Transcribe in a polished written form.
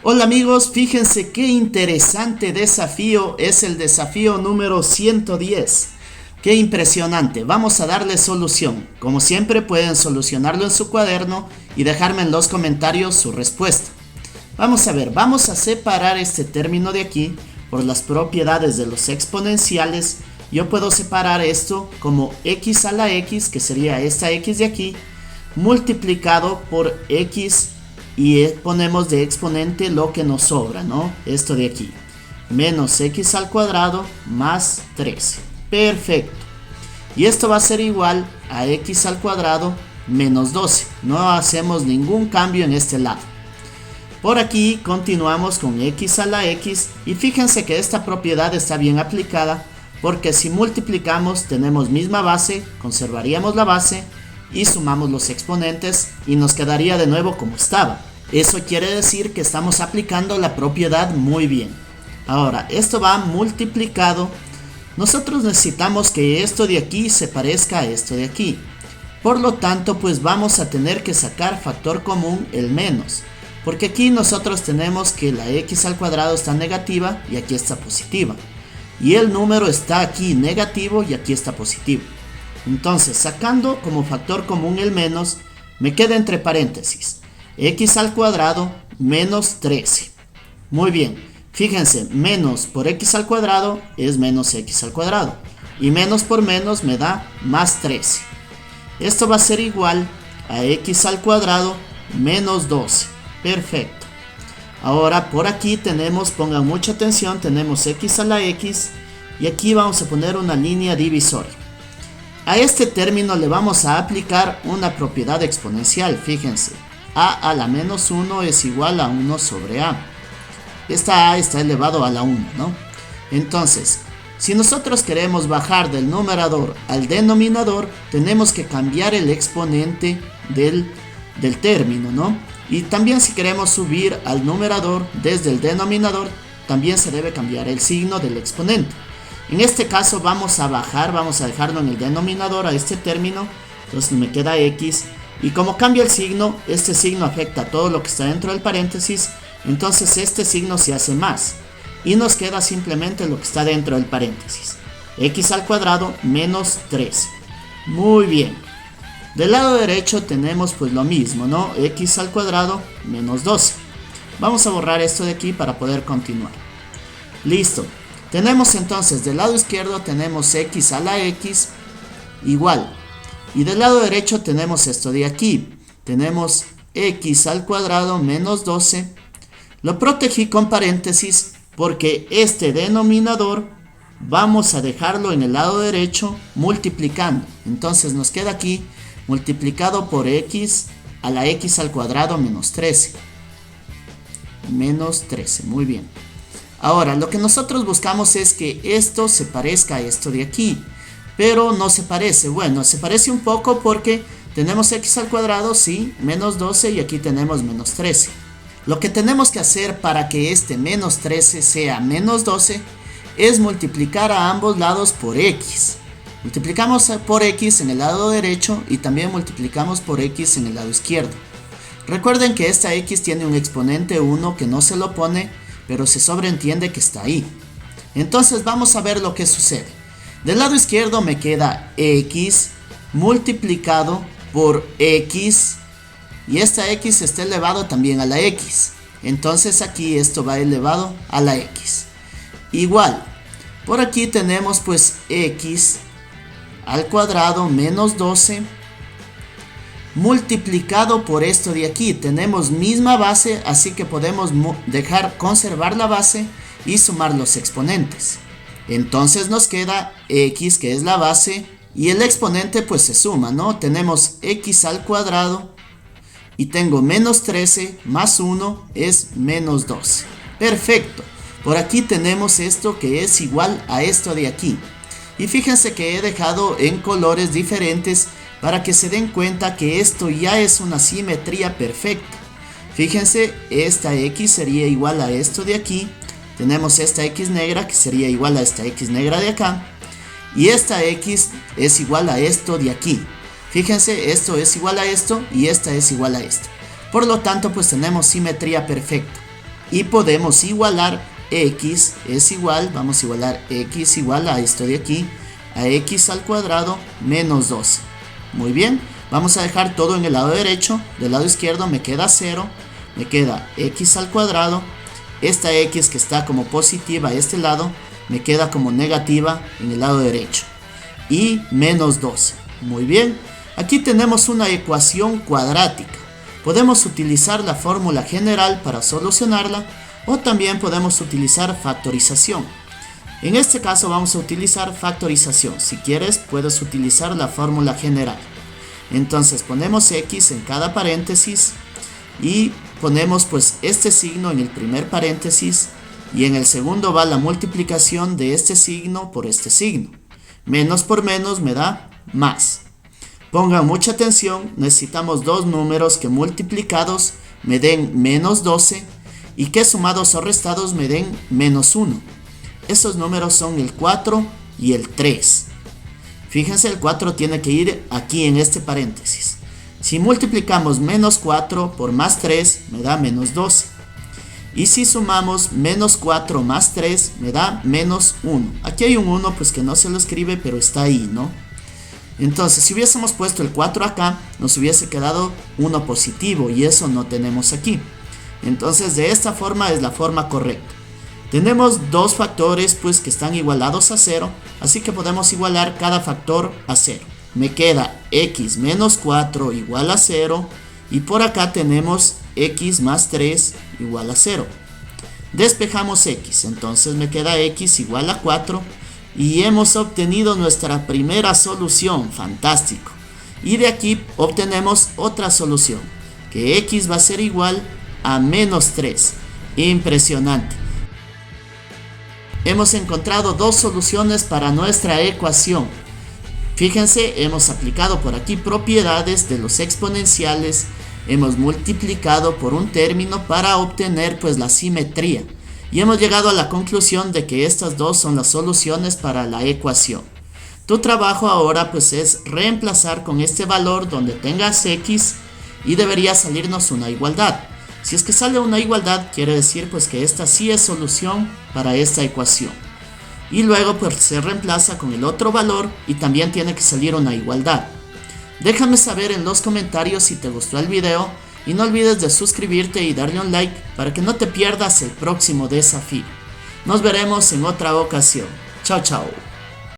Hola amigos, fíjense qué interesante desafío es el desafío número 110. Qué impresionante, vamos a darle solución. Como siempre pueden solucionarlo en su cuaderno y dejarme en los comentarios su respuesta. Vamos a ver, vamos a separar este término de aquí por las propiedades de los exponenciales. Yo puedo separar esto como x a la x, que sería esta x de aquí, multiplicado por x y ponemos de exponente lo que nos sobra, ¿no? Esto de aquí, menos x al cuadrado más 13. Perfecto. Y esto va a ser igual a x al cuadrado menos 12. No hacemos ningún cambio en este lado. Por aquí continuamos con x a la x y fíjense que esta propiedad está bien aplicada porque si multiplicamos tenemos misma base, conservaríamos la base y sumamos los exponentes y nos quedaría de nuevo como estaba. Eso quiere decir que estamos aplicando la propiedad muy bien. Ahora, esto va multiplicado. Nosotros necesitamos que esto de aquí se parezca a esto de aquí. Por lo tanto, pues vamos a tener que sacar factor común el menos. Porque aquí nosotros tenemos que la x al cuadrado está negativa y aquí está positiva. Y el número está aquí negativo y aquí está positivo. Entonces, sacando como factor común el menos, me queda entre paréntesis x al cuadrado menos 13. Muy bien, fíjense, menos por x al cuadrado es menos x al cuadrado. Y menos por menos me da más 13. Esto va a ser igual a x al cuadrado menos 12. Perfecto. Ahora por aquí tenemos, pongan mucha atención, tenemos x a la x. Y aquí vamos a poner una línea divisoria. A este término le vamos a aplicar una propiedad exponencial, fíjense. A la menos 1 es igual a 1 sobre a. Esta a está elevado a la 1, ¿no? Entonces, si nosotros queremos bajar del numerador al denominador, tenemos que cambiar el exponente del término, ¿no? Y también si queremos subir al numerador desde el denominador, también se debe cambiar el signo del exponente. En este caso vamos a bajar, vamos a dejarlo en el denominador a este término, entonces me queda x. Y como cambia el signo, este signo afecta a todo lo que está dentro del paréntesis, entonces este signo se hace más. Y nos queda simplemente lo que está dentro del paréntesis. X al cuadrado menos 13. Muy bien. Del lado derecho tenemos pues lo mismo, ¿no? X al cuadrado menos 12. Vamos a borrar esto de aquí para poder continuar. Listo. Tenemos entonces del lado izquierdo tenemos x a la x igual. Y del lado derecho tenemos esto de aquí. Tenemos x al cuadrado menos 12. Lo protegí con paréntesis porque este denominador vamos a dejarlo en el lado derecho multiplicando. Entonces nos queda aquí multiplicado por x a la x al cuadrado menos 13. Menos 13, muy bien. Ahora, lo que nosotros buscamos es que esto se parezca a esto de aquí. Pero no se parece. Bueno, se parece un poco porque tenemos x al cuadrado, sí, menos 12 y aquí tenemos menos 13. Lo que tenemos que hacer para que este menos 13 sea menos 12 es multiplicar a ambos lados por x. Multiplicamos por x en el lado derecho y también multiplicamos por x en el lado izquierdo. Recuerden que esta x tiene un exponente 1 que no se lo pone, pero se sobreentiende que está ahí. Entonces vamos a ver lo que sucede. Del lado izquierdo me queda x multiplicado por x y esta x está elevado también a la x. Entonces aquí esto va elevado a la x. Igual, por aquí tenemos pues x al cuadrado menos 12 multiplicado por esto de aquí. Tenemos misma base, así que podemos conservar la base y sumar los exponentes. Entonces nos queda x, que es la base, y el exponente pues se suma, ¿no? Tenemos x al cuadrado y tengo menos 13 más 1 es menos 12. Perfecto. Por aquí tenemos esto que es igual a esto de aquí. Y fíjense que he dejado en colores diferentes para que se den cuenta que esto ya es una simetría perfecta. Fíjense, esta x sería igual a esto de aquí. Tenemos esta x negra que sería igual a esta x negra de acá. Y esta x es igual a esto de aquí. Fíjense, esto es igual a esto y esta es igual a esto. Por lo tanto, pues tenemos simetría perfecta. y podemos igualar x es igual, vamos a igualar x igual a esto de aquí, a x al cuadrado menos 12. Muy bien, vamos a dejar todo en el lado derecho. Del lado izquierdo me queda 0, me queda x al cuadrado. Esta x que está como positiva a este lado me queda como negativa en el lado derecho, y menos 12. Muy bien, aquí tenemos una ecuación cuadrática. Podemos utilizar la fórmula general para solucionarla, o también podemos utilizar factorización. En este caso vamos a utilizar factorización. Si quieres puedes utilizar la fórmula general. Entonces ponemos x en cada paréntesis y ponemos pues este signo en el primer paréntesis, y en el segundo va la multiplicación de este signo por este signo. Menos por menos me da más. Pongan mucha atención, necesitamos dos números que multiplicados me den menos 12 y que sumados o restados me den menos 1. Esos números son el 4 y el 3. Fíjense, el 4 tiene que ir aquí en este paréntesis. Si multiplicamos menos 4 por más 3 me da menos 12. Y si sumamos menos 4 más 3 me da menos 1. Aquí hay un 1 pues que no se lo escribe, pero está ahí, ¿no? Entonces si hubiésemos puesto el 4 acá, nos hubiese quedado 1 positivo, y eso no tenemos aquí. Entonces de esta forma es la forma correcta. Tenemos dos factores pues que están igualados a 0, así que podemos igualar cada factor a 0. Me queda x menos 4 igual a 0, y por acá tenemos x más 3 igual a 0. Despejamos x, entonces me queda x igual a 4, y hemos obtenido nuestra primera solución. Fantástico. Y de aquí obtenemos otra solución, que x va a ser igual a menos 3. Impresionante. Hemos encontrado dos soluciones para nuestra ecuación. Fíjense, hemos aplicado por aquí propiedades de los exponenciales, hemos multiplicado por un término para obtener pues la simetría, y hemos llegado a la conclusión de que estas dos son las soluciones para la ecuación. Tu trabajo ahora pues es reemplazar con este valor donde tengas x, y debería salirnos una igualdad. Si es que sale una igualdad, quiere decir pues que esta sí es solución para esta ecuación. Y luego pues se reemplaza con el otro valor y también tiene que salir una igualdad. Déjame saber en los comentarios si te gustó el video, y no olvides de suscribirte y darle un like para que no te pierdas el próximo desafío. Nos veremos en otra ocasión. Chao, chao.